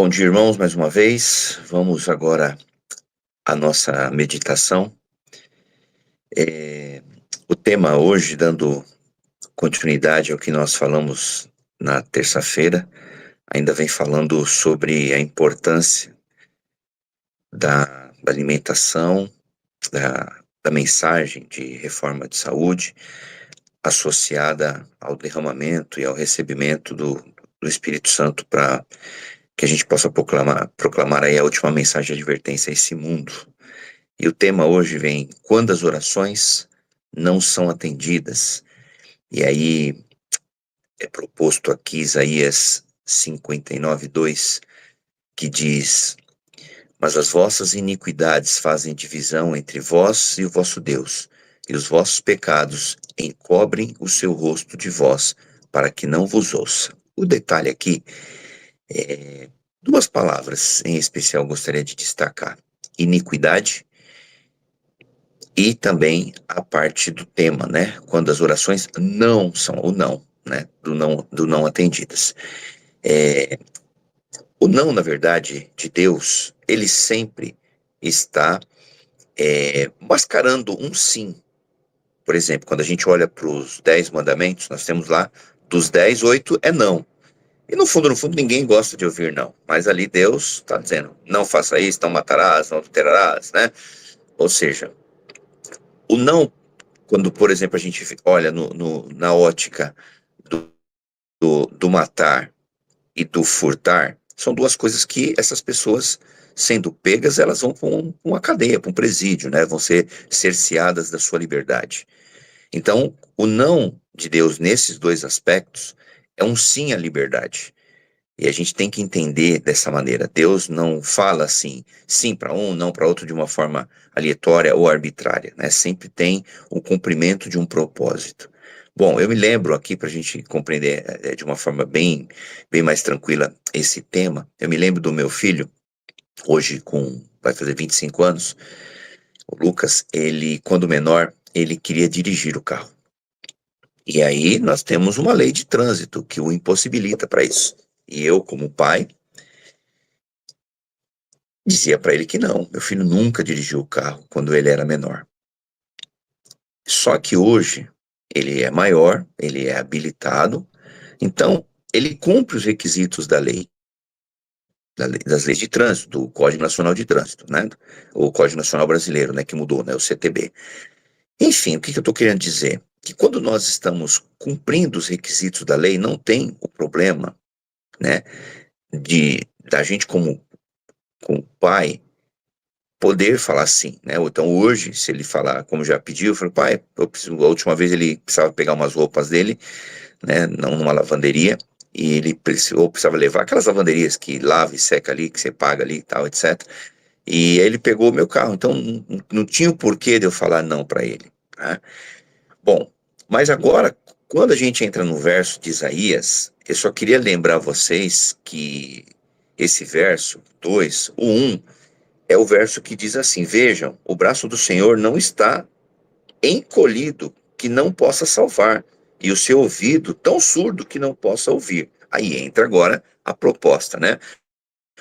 Bom dia, irmãos, mais uma vez. Vamos agora à nossa meditação. O tema hoje, dando continuidade ao que nós falamos na terça-feira, ainda vem falando sobre a importância da alimentação, da mensagem de reforma de saúde, associada ao derramamento e ao recebimento do Espírito Santo para que a gente possa proclamar aí a última mensagem de advertência a esse mundo. E o tema hoje vem: quando as orações não são atendidas. E aí é proposto aqui Isaías 59:2, que diz: mas as vossas iniquidades fazem divisão entre vós e o vosso Deus, e os vossos pecados encobrem o seu rosto de vós, para que não vos ouça. O detalhe aqui é duas palavras em especial gostaria de destacar: iniquidade e também a parte do tema, né? Quando as orações não são, o não, né? Do não atendidas. É, o não, na verdade, de Deus, ele sempre está mascarando um sim. Por exemplo, quando a gente olha para os 10 mandamentos, nós temos lá, dos 10, 8 é não. E no fundo, ninguém gosta de ouvir não. Mas ali Deus está dizendo, não faça isso, não matarás, não adulterarás, né? Ou seja, o não, quando, por exemplo, a gente olha na ótica do matar e do furtar, são duas coisas que essas pessoas, sendo pegas, elas vão para uma cadeia, para um presídio, né? Vão ser cerceadas da sua liberdade. Então, o não de Deus nesses dois aspectos é um sim à liberdade. E a gente tem que entender dessa maneira. Deus não fala assim, sim para um, não para outro, de uma forma aleatória ou arbitrária, né? Sempre tem o cumprimento de um propósito. Bom, eu me lembro aqui, para a gente compreender de uma forma bem mais tranquila esse tema, eu me lembro do meu filho, hoje vai fazer 25 anos, o Lucas, ele, quando menor, ele queria dirigir o carro. E aí nós temos uma lei de trânsito que o impossibilita para isso. E eu, como pai, dizia para ele que não, meu filho nunca dirigiu o carro quando ele era menor. Só que hoje ele é maior, ele é habilitado, então ele cumpre os requisitos da lei, das leis de trânsito, do Código Nacional de Trânsito, né? O Código Nacional Brasileiro, né, que mudou, né, o CTB. Enfim, o que eu estou querendo dizer? Que quando nós estamos cumprindo os requisitos da lei, não tem o problema, né, da gente como pai poder falar sim, né? Então hoje, se ele falar, como já pediu, eu falo, pai, a última vez ele precisava pegar umas roupas dele, né? Não numa lavanderia, e ele precisava levar aquelas lavanderias que lava e seca ali, que você paga ali e tal, etc. E aí ele pegou o meu carro, então não tinha o porquê de eu falar não para ele, né? Bom, mas agora, quando a gente entra no verso de Isaías, eu só queria lembrar vocês que esse verso 2, o 1, é o verso que diz assim: vejam, o braço do Senhor não está encolhido que não possa salvar, e o seu ouvido tão surdo que não possa ouvir. Aí entra agora a proposta, né?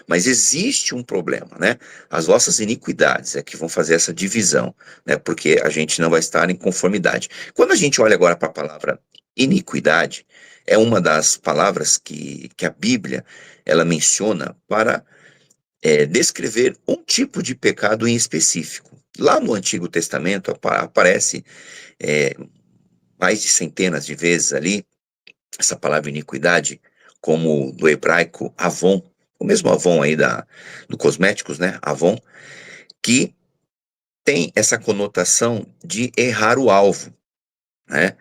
Mas existe um problema, né? As vossas iniquidades é que vão fazer essa divisão, né? Porque a gente não vai estar em conformidade. Quando a gente olha agora para a palavra iniquidade, é uma das palavras que a Bíblia ela menciona para descrever um tipo de pecado em específico. Lá no Antigo Testamento aparece é, mais de centenas de vezes ali essa palavra iniquidade, como do hebraico Avon, o mesmo Avon aí do cosméticos, né? Avon, que tem essa conotação de errar o alvo, né?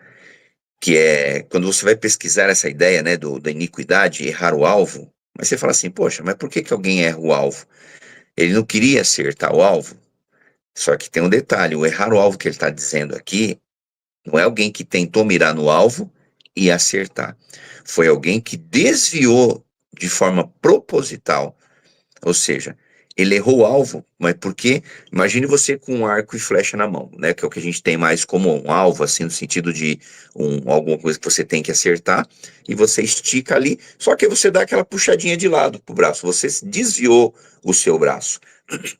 Que é quando você vai pesquisar essa ideia, né, da iniquidade, errar o alvo, mas você fala assim, poxa, mas por que alguém erra o alvo? Ele não queria acertar o alvo? Só que tem um detalhe, o errar o alvo que ele está dizendo aqui não é alguém que tentou mirar no alvo e acertar. Foi alguém que desviou de forma proposital, ou seja, ele errou o alvo, mas porque, imagine você com um arco e flecha na mão, né? Que é o que a gente tem mais como um alvo, assim, no sentido de alguma coisa que você tem que acertar, e você estica ali, só que você dá aquela puxadinha de lado pro braço, você desviou o seu braço.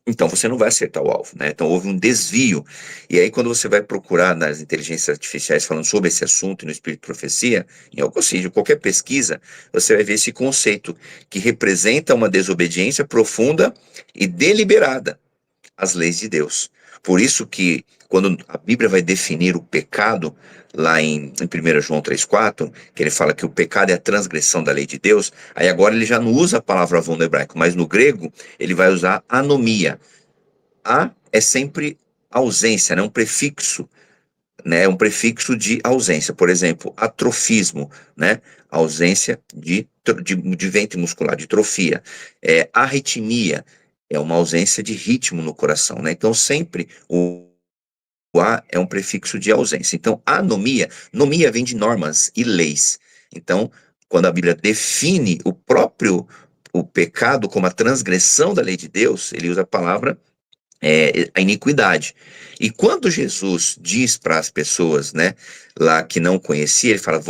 Então você não vai acertar o alvo, né? Então houve um desvio. E aí, quando você vai procurar nas inteligências artificiais falando sobre esse assunto e no Espírito de Profecia, em algo assim, qualquer pesquisa, você vai ver esse conceito que representa uma desobediência profunda e deliberada às leis de Deus. Por isso que quando a Bíblia vai definir o pecado, lá em 1 João 3,4, que ele fala que o pecado é a transgressão da lei de Deus, aí agora ele já não usa a palavra avon no hebraico, mas no grego ele vai usar anomia. A é sempre ausência, né? Um prefixo, né? Um prefixo de ausência. Por exemplo, atrofismo, né? Ausência de ventre muscular, de trofia. Arritmia é uma ausência de ritmo no coração, né? Então, sempre o A é um prefixo de ausência. Então, anomia, nomia vem de normas e leis. Então, quando a Bíblia define o pecado como a transgressão da lei de Deus, ele usa a palavra a iniquidade. E quando Jesus diz para as pessoas, né, lá que não conhecia, ele fala,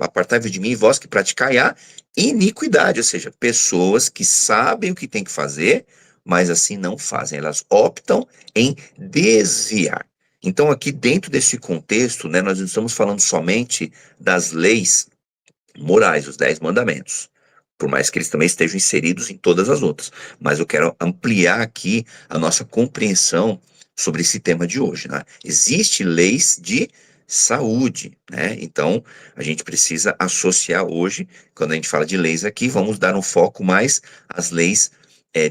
apartai-vos de mim, vós que praticai a iniquidade, ou seja, pessoas que sabem o que tem que fazer, mas assim não fazem, elas optam em desviar. Então, aqui dentro desse contexto, né, nós não estamos falando somente das leis morais, os 10 mandamentos, por mais que eles também estejam inseridos em todas as outras. Mas eu quero ampliar aqui a nossa compreensão sobre esse tema de hoje, né? Existem leis de saúde, né? Então, a gente precisa associar hoje, quando a gente fala de leis aqui, vamos dar um foco mais às leis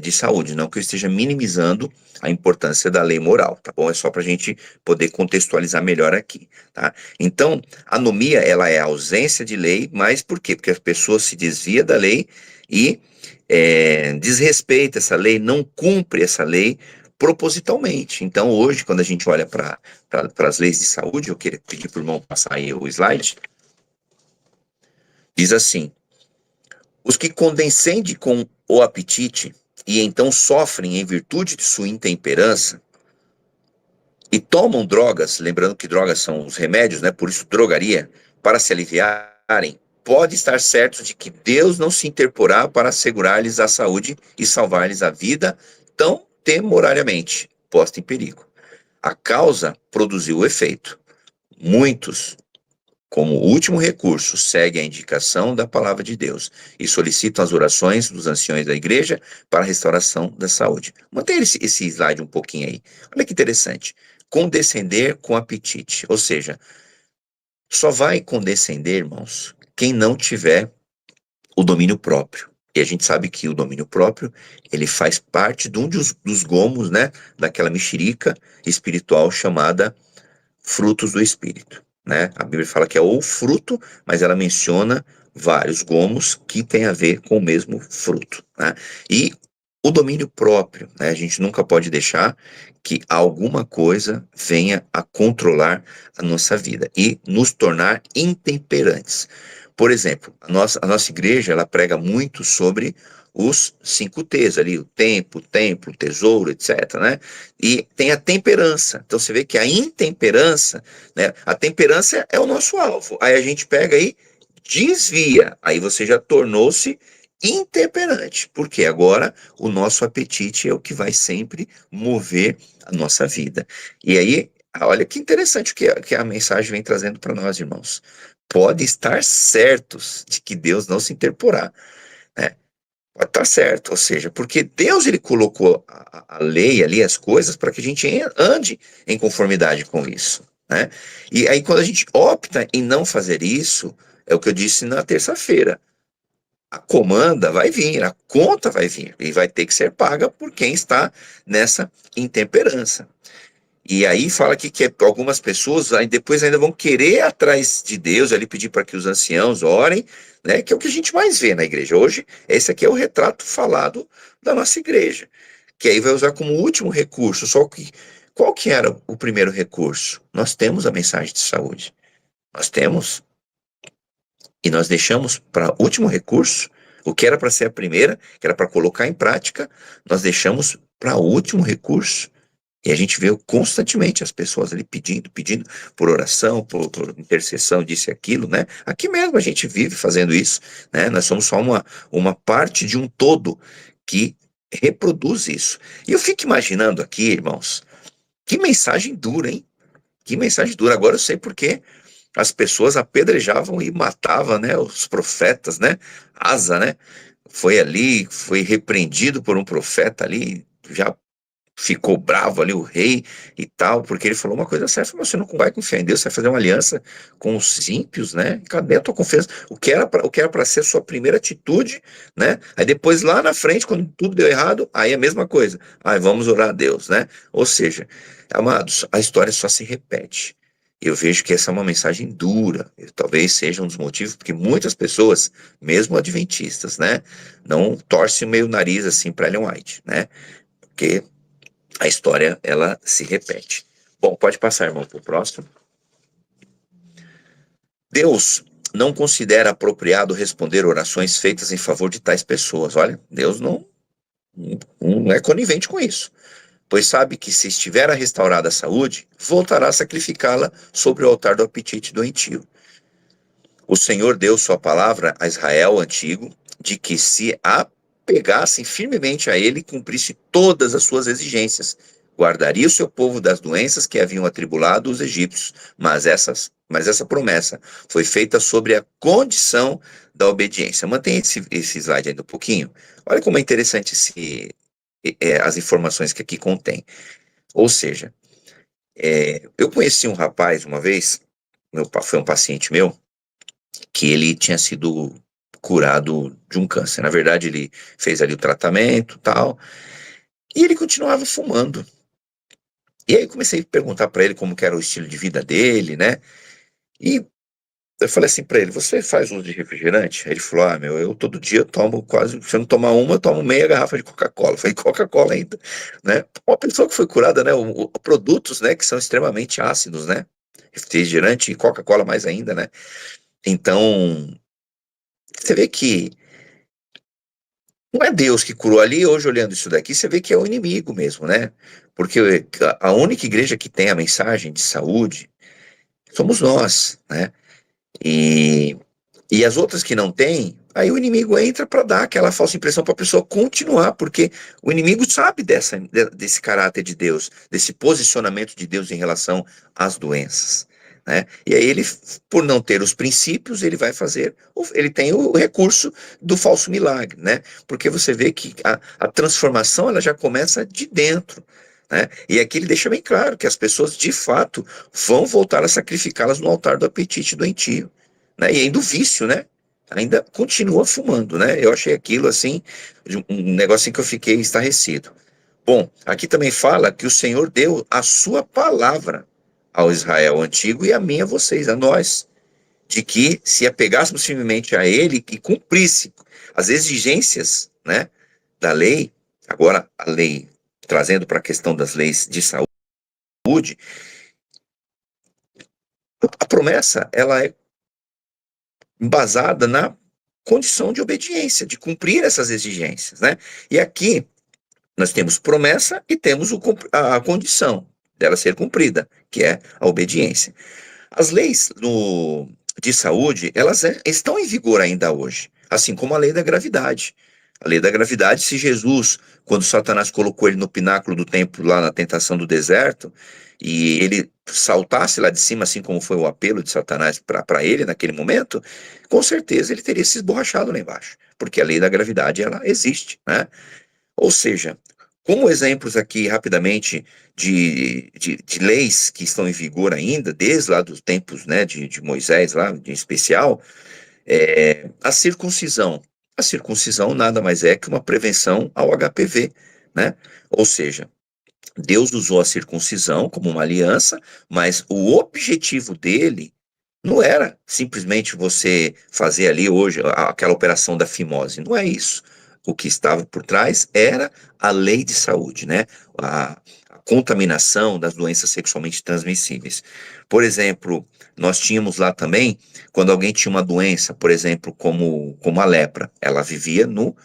de saúde, não que eu esteja minimizando a importância da lei moral, tá bom? É só para a gente poder contextualizar melhor aqui, tá? Então, anomia, ela é a ausência de lei, mas por quê? Porque a pessoa se desvia da lei e desrespeita essa lei, não cumpre essa lei propositalmente. Então, hoje, quando a gente olha para as leis de saúde, eu queria pedir para o irmão passar aí o slide, diz assim: os que condescendem com o apetite e então sofrem em virtude de sua intemperança e tomam drogas, lembrando que drogas são os remédios, né? Por isso drogaria, para se aliviarem, pode estar certo de que Deus não se interporá para assegurar-lhes a saúde e salvar-lhes a vida tão temorariamente posta em perigo. A causa produziu o efeito. Muitos, como último recurso, seguem a indicação da palavra de Deus e solicitam as orações dos anciões da igreja para a restauração da saúde. Mantenha esse slide um pouquinho aí. Olha que interessante. Condescender com apetite, ou seja, só vai condescender, irmãos, quem não tiver o domínio próprio. E a gente sabe que o domínio próprio, ele faz parte de um dos gomos, né, daquela mexerica espiritual chamada frutos do Espírito, né? A Bíblia fala que é o fruto, mas ela menciona vários gomos que têm a ver com o mesmo fruto, né? E o domínio próprio, né? A gente nunca pode deixar que alguma coisa venha a controlar a nossa vida e nos tornar intemperantes. Por exemplo, a nossa igreja, ela prega muito sobre os 5 T's ali, o tempo, templo, tesouro, etc, né? E tem a temperança. Então você vê que a intemperança, né? A temperança é o nosso alvo. Aí a gente pega aí, desvia. Aí você já tornou-se intemperante. Porque agora o nosso apetite é o que vai sempre mover a nossa vida. E aí, olha que interessante o que a mensagem vem trazendo para nós, irmãos. Pode estar certos de que Deus não se interporá, né? Pode estar certo, ou seja, porque Deus ele colocou a lei ali, as coisas, para que a gente ande em conformidade com isso, né? E aí quando a gente opta em não fazer isso, é o que eu disse na terça-feira, a comanda vai vir, a conta vai vir, e vai ter que ser paga por quem está nessa intemperança. E aí fala que algumas pessoas aí depois ainda vão querer ir atrás de Deus, ali pedir para que os anciãos orem, né? Que é o que a gente mais vê na igreja. Hoje, esse aqui é o retrato falado da nossa igreja. Que aí vai usar como último recurso. Só que qual que era o primeiro recurso? Nós temos a mensagem de saúde. Nós temos. E nós deixamos para último recurso O que era para ser a primeira, que era para colocar em prática, nós deixamos para o último recurso. E a gente vê constantemente as pessoas ali pedindo por oração, por intercessão, disso e aquilo, né? Aqui mesmo a gente vive fazendo isso, né? Nós somos só uma parte de um todo que reproduz isso. E eu fico imaginando aqui, irmãos, que mensagem dura, hein? Que mensagem dura. Agora eu sei porque as pessoas apedrejavam e matavam, né? Os profetas, né? Asa, né? Foi ali, foi repreendido por um profeta ali, já ficou bravo ali o rei e tal, porque ele falou uma coisa certa: você não vai confiar em Deus, você vai fazer uma aliança com os ímpios, né? Cadê a tua confiança? O que era para ser sua primeira atitude, né? Aí depois lá na frente, quando tudo deu errado, aí é a mesma coisa. Aí vamos orar a Deus, né? Ou seja, amados, a história só se repete. Eu vejo que essa é uma mensagem dura, e talvez seja um dos motivos porque muitas pessoas, mesmo adventistas, né, não torcem meio o nariz assim para Ellen White, né? Porque a história ela se repete. Bom, pode passar, irmão, para o próximo. Deus não considera apropriado responder orações feitas em favor de tais pessoas. Olha, Deus não é conivente com isso, pois sabe que se estiver restaurada a saúde, voltará a sacrificá-la sobre o altar do apetite doentio. O Senhor deu sua palavra a Israel antigo, de que se apegassem firmemente a ele, cumprisse todas as suas exigências, guardaria o seu povo das doenças que haviam atribulado os egípcios, mas essa promessa foi feita sobre a condição da obediência. Mantenha esse slide ainda um pouquinho. Olha como é interessante as informações que aqui contém. Ou seja, eu conheci um rapaz uma vez, foi um paciente meu, que ele tinha sido curado de um câncer. Na verdade, ele fez ali o tratamento, tal, e ele continuava fumando. E aí eu comecei a perguntar para ele como que era o estilo de vida dele, né? E eu falei assim para ele: você faz uso de refrigerante? Aí ele falou: ah, meu, eu todo dia tomo quase, se eu não tomar uma, eu tomo meia garrafa de Coca-Cola. Eu falei: Coca-Cola ainda, né? Uma pessoa que foi curada, né? Produtos, né, que são extremamente ácidos, né? Refrigerante e Coca-Cola mais ainda, né? Então, você vê que não é Deus que curou ali. Hoje, olhando isso daqui, você vê que é o inimigo mesmo, né? Porque a única igreja que tem a mensagem de saúde somos nós, né? E, e as outras que não têm, aí o inimigo entra para dar aquela falsa impressão para a pessoa continuar, porque o inimigo sabe desse caráter de Deus, desse posicionamento de Deus em relação às doenças, né? E aí ele, por não ter os princípios, ele vai fazer, ele tem o recurso do falso milagre, né? Porque você vê que a transformação ela já começa de dentro, né? E aqui ele deixa bem claro que as pessoas de fato vão voltar a sacrificá-las no altar do apetite doentio, né? E ainda o vício, né? Ainda continua fumando, né? Eu achei aquilo assim, um negocinho que eu fiquei estarrecido. Bom, aqui também fala que o Senhor deu a sua palavra ao Israel antigo e a mim, a vocês, a nós, de que se apegássemos firmemente a ele e cumprisse as exigências, né, da lei. Agora a lei, trazendo para a questão das leis de saúde, a promessa ela é embasada na condição de obediência, de cumprir essas exigências, né? E aqui nós temos promessa e temos a condição dela ser cumprida, que é a obediência. As leis de saúde, elas estão em vigor ainda hoje, assim como a lei da gravidade. A lei da gravidade, se Jesus, quando Satanás colocou ele no pináculo do templo, lá na tentação do deserto, e ele saltasse lá de cima, assim como foi o apelo de Satanás para ele naquele momento, com certeza ele teria se esborrachado lá embaixo, porque a lei da gravidade, ela existe, né? Ou seja, como exemplos aqui, rapidamente, de leis que estão em vigor ainda, desde lá dos tempos, né, de Moisés, lá, em especial, a circuncisão. A circuncisão nada mais é que uma prevenção ao HPV, né? Ou seja, Deus usou a circuncisão como uma aliança, mas o objetivo dele não era simplesmente você fazer ali hoje aquela operação da fimose, não é isso. O que estava por trás era a lei de saúde, né? A contaminação das doenças sexualmente transmissíveis. Por exemplo, nós tínhamos lá também, quando alguém tinha uma doença, por exemplo, como a lepra, ela vivia no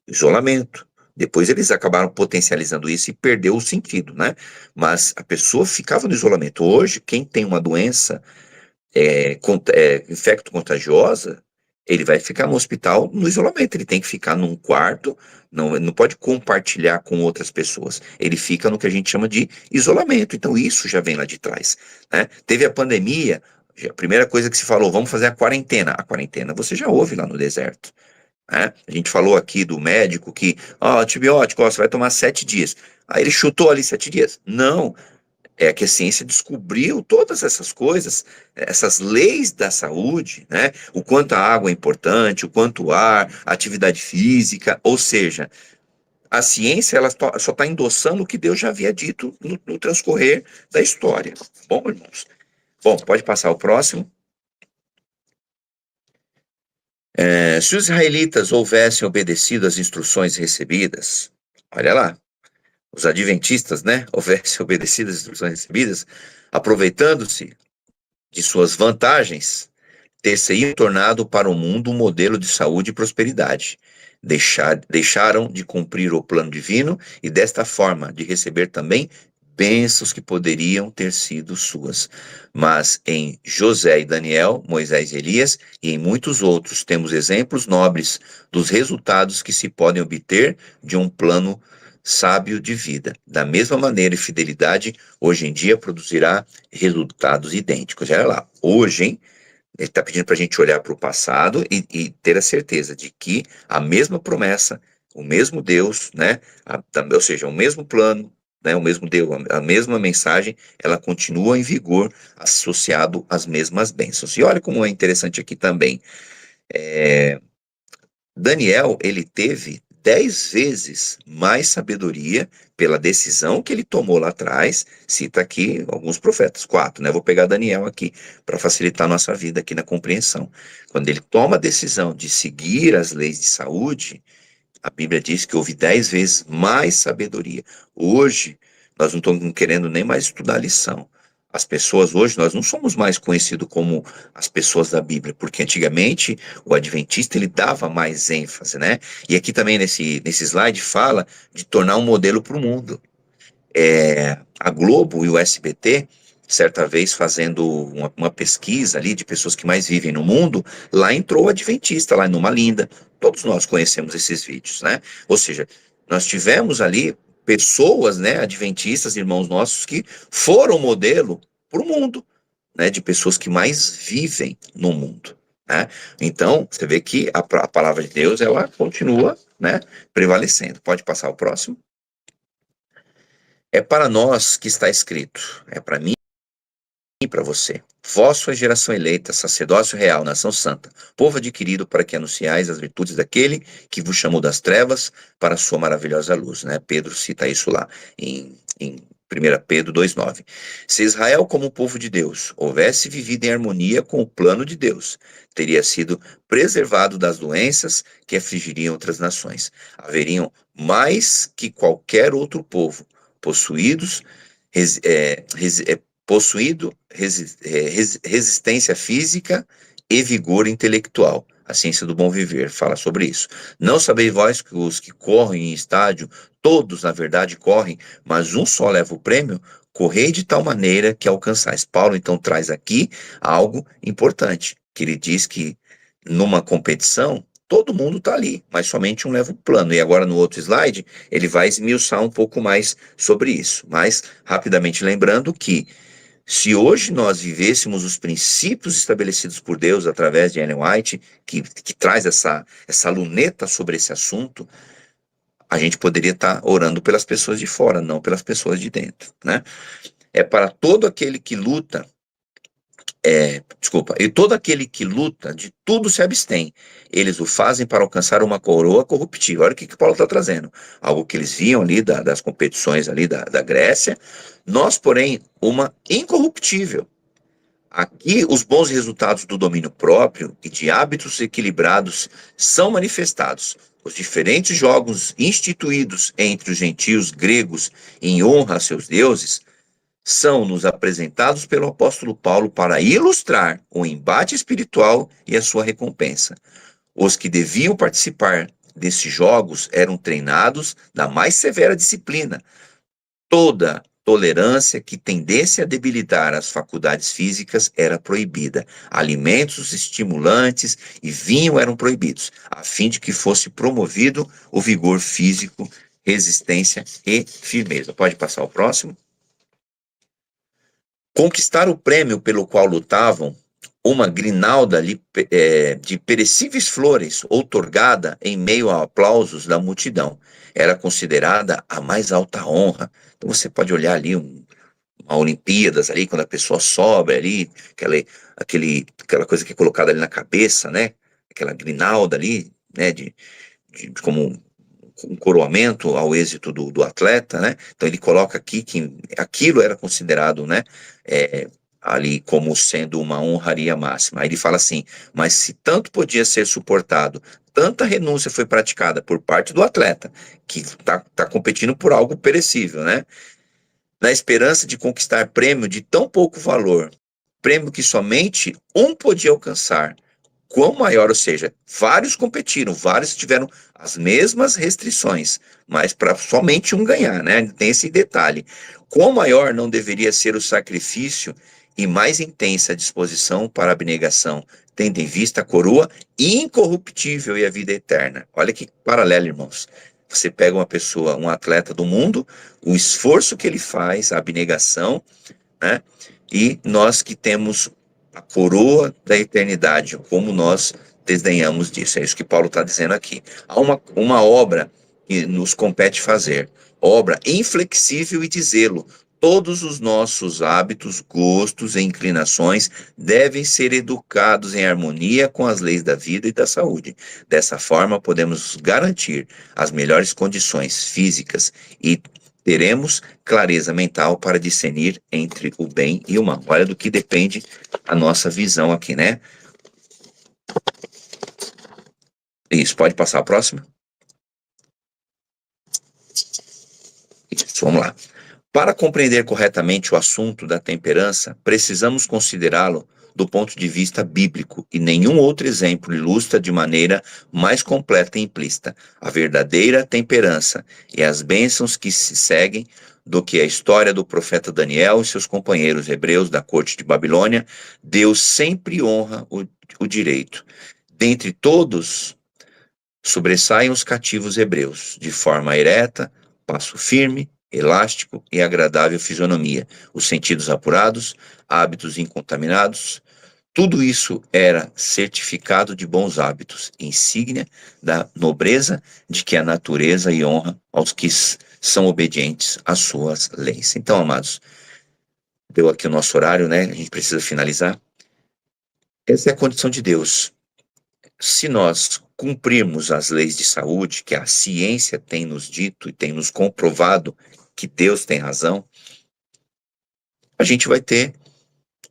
isolamento. Depois eles acabaram potencializando isso e perdeu o sentido, né? Mas a pessoa ficava no isolamento. Hoje, quem tem uma doença infecto-contagiosa, ele vai ficar no hospital no isolamento. Ele tem que ficar num quarto, não pode compartilhar com outras pessoas. Ele fica no que a gente chama de isolamento. Então, isso já vem lá de trás, né? Teve a pandemia, a primeira coisa que se falou, vamos fazer a quarentena. A quarentena você já ouve lá no deserto, né? A gente falou aqui do médico que, antibiótico, você vai tomar 7 dias. Aí ele chutou ali 7 dias. Não, é que a ciência descobriu todas essas coisas, essas leis da saúde, né? O quanto a água é importante, o quanto o ar, a atividade física, ou seja, a ciência ela só está endossando o que Deus já havia dito no transcorrer da história. Bom, irmãos? Bom, pode passar o próximo. Se os israelitas houvessem obedecido às instruções recebidas, olha lá, os adventistas, né, houvessem obedecido às instruções recebidas, aproveitando-se de suas vantagens, ter-se-iam tornado para o mundo um modelo de saúde e prosperidade. Deixaram de cumprir o plano divino e, desta forma, de receber também bênçãos que poderiam ter sido suas. Mas em José e Daniel, Moisés e Elias e em muitos outros temos exemplos nobres dos resultados que se podem obter de um plano sábio de vida. Da mesma maneira, e fidelidade hoje em dia produzirá resultados idênticos. Olha lá, hoje, hein? Ele está pedindo para a gente olhar para o passado e ter a certeza de que a mesma promessa, o mesmo Deus, né? Ou seja, o mesmo plano, né? O mesmo Deus, a mesma mensagem, ela continua em vigor, associado às mesmas bênçãos. E olha como é interessante aqui também. Daniel, ele teve 10 vezes mais sabedoria pela decisão que ele tomou lá atrás. Cita aqui alguns profetas, 4, né? Vou pegar Daniel aqui para facilitar a nossa vida aqui na compreensão. Quando ele toma a decisão de seguir as leis de saúde, a Bíblia diz que houve 10 vezes mais sabedoria. Hoje, nós não estamos querendo nem mais estudar a lição. As pessoas hoje, nós não somos mais conhecidos como as pessoas da Bíblia, porque antigamente o adventista ele dava mais ênfase, né? E aqui também nesse slide fala de tornar um modelo para o mundo. A Globo e o SBT, certa vez fazendo uma pesquisa ali de pessoas que mais vivem no mundo, lá entrou o adventista, lá em Numa Linda. Todos nós conhecemos esses vídeos, né? Ou seja, nós tivemos ali pessoas, né, adventistas, irmãos nossos, que foram modelo para o mundo, né, de pessoas que mais vivem no mundo, né? Então, você vê que a palavra de Deus, ela continua, né, prevalecendo. Pode passar o próximo. É para nós que está escrito, é para mim e para você. Vós sois geração eleita, sacerdócio real, nação santa, povo adquirido para que anunciais as virtudes daquele que vos chamou das trevas para a sua maravilhosa luz, né? Pedro cita isso lá em 1 Pedro 2,9. Se Israel, como povo de Deus, houvesse vivido em harmonia com o plano de Deus, teria sido preservado das doenças que afligiriam outras nações. Haveriam mais que qualquer outro povo, possuídos, res, é, res, é, possuído resistência física e vigor intelectual. A ciência do bom viver fala sobre isso. Não sabeis vós que os que correm em estádio, todos na verdade correm, mas um só leva o prêmio? Correi de tal maneira que alcançais. Paulo então traz aqui algo importante, que ele diz que numa competição todo mundo está ali, mas somente um leva o plano. E agora no outro slide ele vai esmiuçar um pouco mais sobre isso. Mas rapidamente lembrando que se hoje nós vivêssemos os princípios estabelecidos por Deus através de Ellen White, que traz essa luneta sobre esse assunto, a gente poderia estar orando pelas pessoas de fora, não pelas pessoas de dentro, né? É para todo aquele que luta, e todo aquele que luta, de tudo se abstém. Eles o fazem para alcançar uma coroa corruptível. Olha o que Paulo está trazendo. Algo que eles viam ali das competições ali da Grécia. Nós, porém, uma incorruptível. Aqui, os bons resultados do domínio próprio e de hábitos equilibrados são manifestados. Os diferentes jogos instituídos entre os gentios gregos em honra a seus deuses são nos apresentados pelo apóstolo Paulo para ilustrar o embate espiritual e a sua recompensa. Os que deviam participar desses jogos eram treinados na mais severa disciplina. Toda tolerância que tendesse a debilitar as faculdades físicas era proibida. Alimentos estimulantes e vinho eram proibidos, a fim de que fosse promovido o vigor físico, resistência e firmeza. Pode passar o próximo? Conquistar o prêmio pelo qual lutavam, uma grinalda de perecíveis flores, outorgada em meio a aplausos da multidão, era considerada a mais alta honra. Então você pode olhar ali uma Olimpíadas ali, quando a pessoa sobe ali, aquela coisa que é colocada ali na cabeça, né? Aquela grinalda ali, né? Como um coroamento ao êxito do atleta, né? Então ele coloca aqui que aquilo era considerado, né? é, Ali como sendo uma honraria máxima. Aí ele fala assim, mas se tanto podia ser suportado, tanta renúncia foi praticada por parte do atleta, que tá competindo por algo perecível, né? Na esperança de conquistar prêmio de tão pouco valor, prêmio que somente um podia alcançar, quão maior, ou seja, vários competiram, vários tiveram as mesmas restrições, mas para somente um ganhar, né? Tem esse detalhe. Quão maior não deveria ser o sacrifício e mais intensa a disposição para a abnegação, tendo em vista a coroa incorruptível e a vida eterna. Olha que paralelo, irmãos. Você pega uma pessoa, um atleta do mundo, o esforço que ele faz, a abnegação, né? E nós que temos a coroa da eternidade, como nós desdenhamos disso. É isso que Paulo está dizendo aqui. Há uma obra que nos compete fazer, obra inflexível e de zelo. Todos os nossos hábitos, gostos e inclinações devem ser educados em harmonia com as leis da vida e da saúde. Dessa forma, podemos garantir as melhores condições físicas e teremos clareza mental para discernir entre o bem e o mal. Olha do que depende a nossa visão aqui, né? Isso, pode passar a próxima? Isso, vamos lá. Para compreender corretamente o assunto da temperança, precisamos considerá-lo do ponto de vista bíblico, e nenhum outro exemplo ilustra de maneira mais completa e implícita a verdadeira temperança e as bênçãos que se seguem do que a história do profeta Daniel e seus companheiros hebreus da corte de Babilônia. Deus sempre honra o direito. Dentre todos, sobressaem os cativos hebreus, de forma ereta, passo firme, elástico e agradável fisionomia, os sentidos apurados, hábitos incontaminados. Tudo isso era certificado de bons hábitos, insígnia da nobreza de que a natureza e honra aos que são obedientes às suas leis. Então, amados, deu aqui o nosso horário, né? A gente precisa finalizar. Essa é a condição de Deus. Se nós cumprirmos as leis de saúde, que a ciência tem nos dito e tem nos comprovado que Deus tem razão, a gente vai ter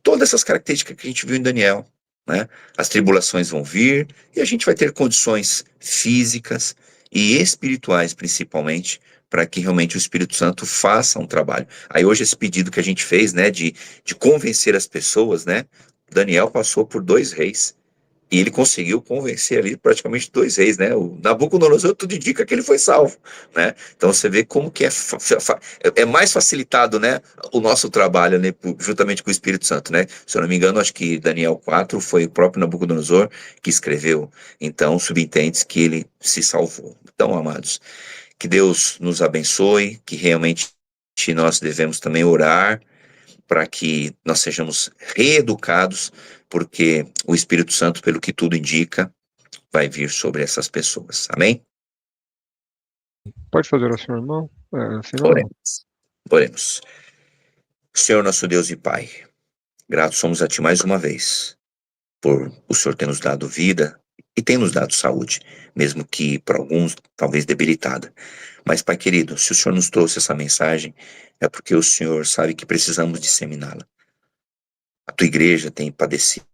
todas essas características que a gente viu em Daniel, né? As tribulações vão vir e a gente vai ter condições físicas e espirituais, principalmente, para que realmente o Espírito Santo faça um trabalho. Aí hoje esse pedido que a gente fez, né, de convencer as pessoas, né? Daniel passou por 2 reis. E ele conseguiu convencer ali praticamente 2 reis, né? O Nabucodonosor tudo indica que ele foi salvo, né? Então você vê como que é mais facilitado, né? O nosso trabalho, né? Juntamente com o Espírito Santo, né? Se eu não me engano, acho que Daniel 4 foi o próprio Nabucodonosor que escreveu. Então subentende que ele se salvou. Então, amados, que Deus nos abençoe, que realmente nós devemos também orar para que nós sejamos reeducados, porque o Espírito Santo, pelo que tudo indica, vai vir sobre essas pessoas. Amém? Pode fazer oração, irmão? Senão não. Oremos. Oremos. Senhor nosso Deus e Pai, gratos somos a Ti mais uma vez, por o Senhor ter nos dado vida e tem nos dado saúde, mesmo que para alguns talvez debilitada. Mas, Pai querido, se o Senhor nos trouxe essa mensagem, é porque o Senhor sabe que precisamos disseminá-la. A Tua igreja tem padecido,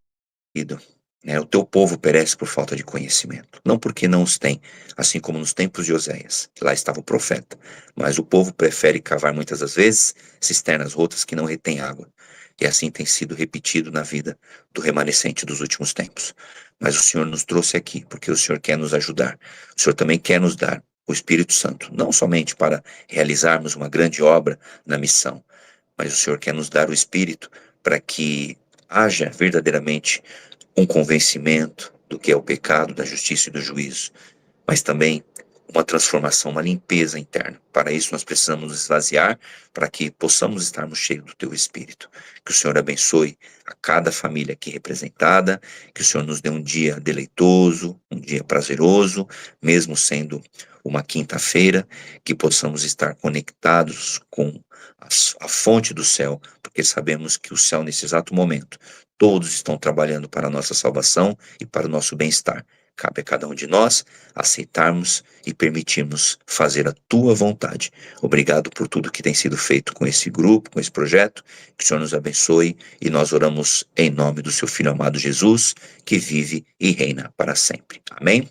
né? O teu povo perece por falta de conhecimento, não porque não os tem, assim como nos tempos de Oséias, que lá estava o profeta, mas o povo prefere cavar muitas das vezes cisternas rotas que não retêm água, e assim tem sido repetido na vida do remanescente dos últimos tempos. Mas o Senhor nos trouxe aqui porque o Senhor quer nos ajudar, o Senhor também quer nos dar o Espírito Santo, não somente para realizarmos uma grande obra na missão, mas o Senhor quer nos dar o Espírito para que haja verdadeiramente um convencimento do que é o pecado, da justiça e do juízo, mas também uma transformação, uma limpeza interna. Para isso nós precisamos nos esvaziar, para que possamos estarmos cheios do Teu Espírito. Que o Senhor abençoe a cada família aqui representada, que o Senhor nos dê um dia deleitoso, um dia prazeroso, mesmo sendo uma quinta-feira, que possamos estar conectados com a fonte do céu, porque sabemos que o céu, nesse exato momento, todos estão trabalhando para a nossa salvação e para o nosso bem-estar. Cabe a cada um de nós aceitarmos e permitirmos fazer a tua vontade. Obrigado por tudo que tem sido feito com esse grupo, com esse projeto. Que o Senhor nos abençoe e nós oramos em nome do seu Filho amado Jesus, que vive e reina para sempre. Amém?